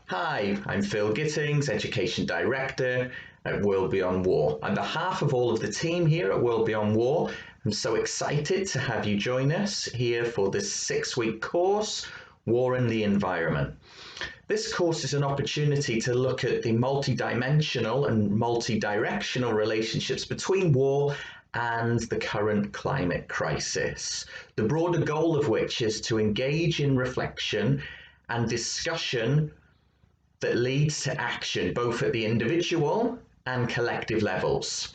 Hi, I'm Phil Gittings, Education Director at World Beyond War. On behalf of all of the team here at World Beyond War, I'm so excited to have you join us here for this 6-week course, War and the Environment. This course is an opportunity to look at the multidimensional and multidirectional relationships between war and the current climate crisis. The broader goal of which is to engage in reflection and discussion that leads to action, both at the individual and collective levels.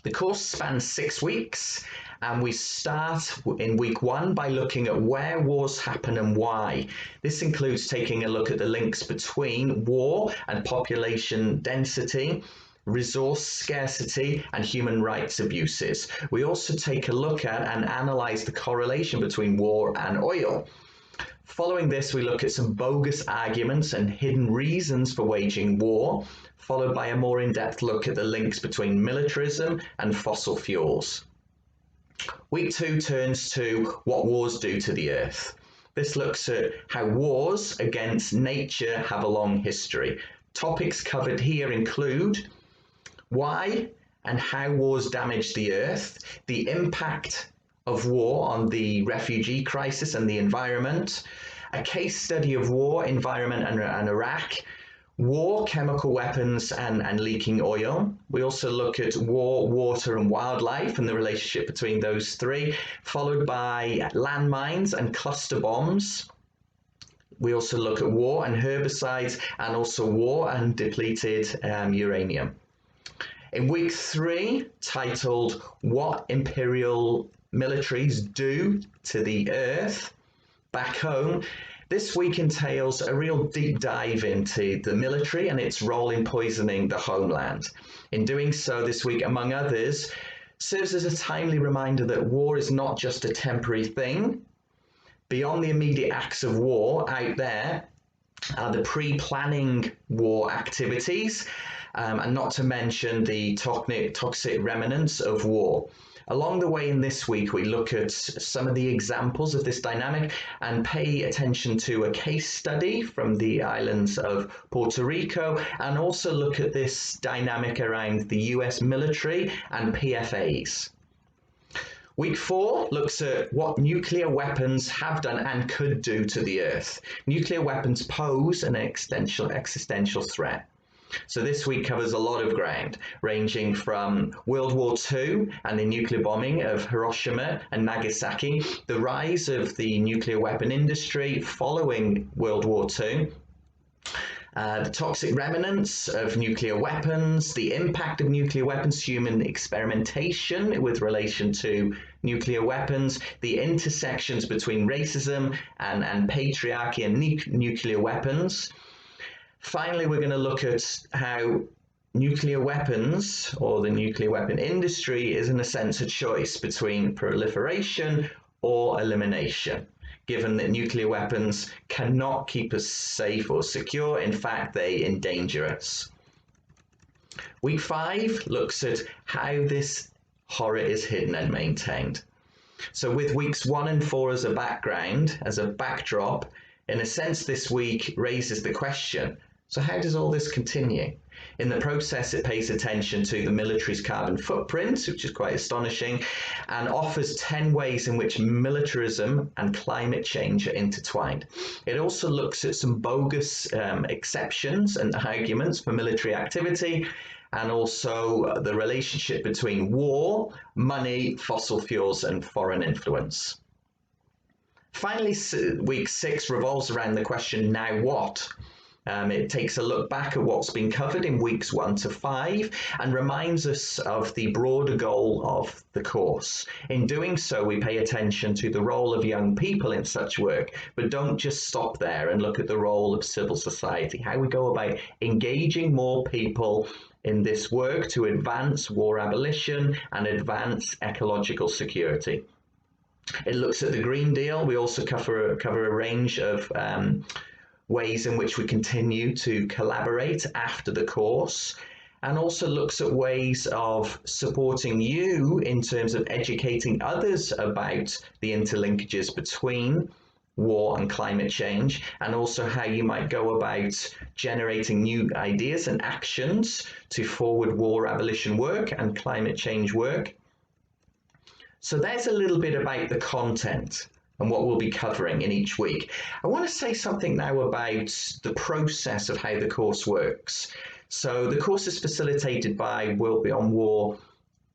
The course spans 6 weeks, and we start in week 1 by looking at where wars happen and why. This includes taking a look at the links between war and population density, resource scarcity, and human rights abuses. We also take a look at and analyse the correlation between war and oil. Following this, we look at some bogus arguments and hidden reasons for waging war, followed by a more in-depth look at the links between militarism and fossil fuels. Week 2 turns to what wars do to the Earth. This looks at how wars against nature have a long history. Topics covered here include why and how wars damage the Earth, the impact of war on the refugee crisis and the environment, a case study of war, environment, and Iraq, war, chemical weapons, and leaking oil. We also look at war, water, and wildlife and the relationship between those three, followed by landmines and cluster bombs. We also look at war and herbicides, and also war and depleted uranium. In week 3, titled What Imperial Militaries Do to the Earth Back Home, this week entails a real deep dive into the military and its role in poisoning the homeland. In doing so, this week, among others, serves as a timely reminder that war is not just a temporary thing. Beyond the immediate acts of war out there are the pre-planning war activities, and not to mention the toxic remnants of war. Along the way in this week, we look at some of the examples of this dynamic and pay attention to a case study from the islands of Puerto Rico, and also look at this dynamic around the US military and PFAs. Week 4 looks at what nuclear weapons have done and could do to the Earth. Nuclear weapons pose an existential threat. So this week covers a lot of ground, ranging from World War II and the nuclear bombing of Hiroshima and Nagasaki, the rise of the nuclear weapon industry following World War II, the toxic remnants of nuclear weapons, the impact of nuclear weapons, human experimentation with relation to nuclear weapons, the intersections between racism and patriarchy and nuclear weapons. Finally, we're going to look at how nuclear weapons, or the nuclear weapon industry, is in a sense a choice between proliferation or elimination, given that nuclear weapons cannot keep us safe or secure. In fact, they endanger us. Week 5 looks at how this horror is hidden and maintained. So with weeks 1 and 4 as a background, as a backdrop, in a sense this week raises the question, so how does all this continue? In the process, it pays attention to the military's carbon footprint, which is quite astonishing, and offers 10 ways in which militarism and climate change are intertwined. It also looks at some bogus exceptions and arguments for military activity, and also the relationship between war, money, fossil fuels, and foreign influence. Finally, week 6 revolves around the question, now what? It takes a look back at what's been covered in weeks 1 to 5 and reminds us of the broader goal of the course. In doing so, we pay attention to the role of young people in such work, but don't just stop there and look at the role of civil society, how we go about engaging more people in this work to advance war abolition and advance ecological security. It looks at the Green Deal. We also cover a range of ways in which we continue to collaborate after the course, and also looks at ways of supporting you in terms of educating others about the interlinkages between war and climate change, and also how you might go about generating new ideas and actions to forward war abolition work and climate change work. So there's a little bit about the content and what we'll be covering in each week. I want to say something now about the process of how the course works. So the course is facilitated by World Beyond War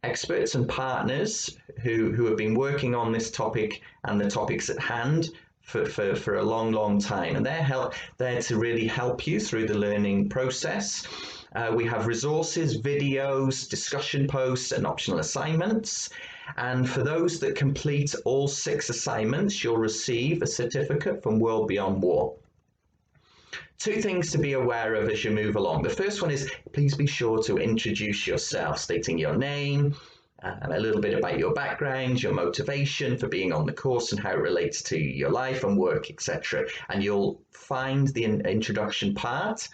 experts and partners who have been working on this topic and the topics at hand for a long time, and they're there to really help you through the learning process. We have resources, videos, discussion posts, and optional assignments. And for those that complete all 6 assignments, you'll receive a certificate from World Beyond War. 2 things to be aware of as you move along. The first one is, please be sure to introduce yourself, stating your name, a little bit about your background, your motivation for being on the course and how it relates to your life and work, etc. And you'll find the introduction part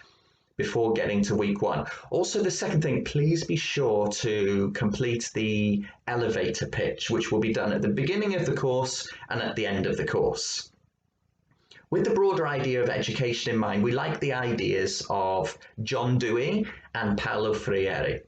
before getting to week 1. Also, the second thing, please be sure to complete the elevator pitch, which will be done at the beginning of the course and at the end of the course. With the broader idea of education in mind, we like the ideas of John Dewey and Paulo Freire.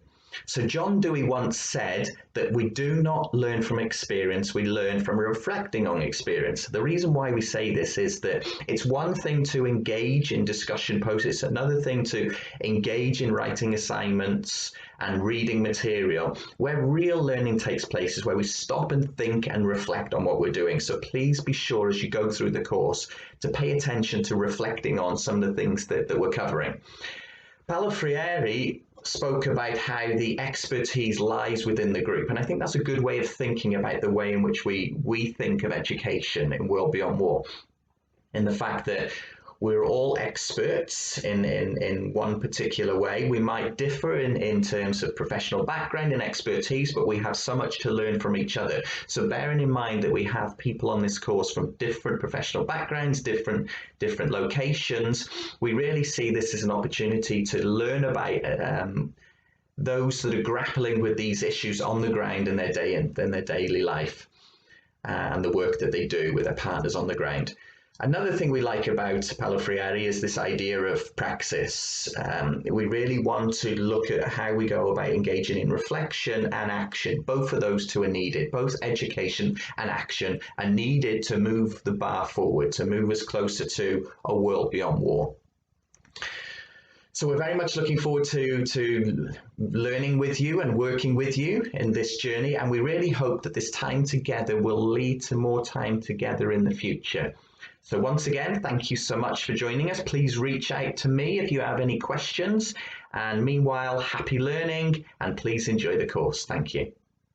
So John Dewey once said that we do not learn from experience, we learn from reflecting on experience. The reason why we say this is that it's one thing to engage in discussion posts, it's another thing to engage in writing assignments and reading material. Where real learning takes place is where we stop and think and reflect on what we're doing. So please be sure as you go through the course to pay attention to reflecting on some of the things that we're covering. Paulo Freire spoke about how the expertise lies within the group. And I think that's a good way of thinking about the way in which we think of education in World Beyond War, in the fact that we're all experts in one particular way. We might differ in terms of professional background and expertise, but we have so much to learn from each other. So bearing in mind that we have people on this course from different professional backgrounds, different locations, we really see this as an opportunity to learn about those that are grappling with these issues on the ground in their daily life and the work that they do with their partners on the ground. Another thing we like about Paulo Freire is this idea of praxis. We really want to look at how we go about engaging in reflection and action. Both of those 2 are needed. Both education and action are needed to move the bar forward, to move us closer to a world beyond war. So we're very much looking forward to learning with you and working with you in this journey. And we really hope that this time together will lead to more time together in the future. So once again, thank you so much for joining us. Please reach out to me if you have any questions. And meanwhile, happy learning and please enjoy the course. Thank you.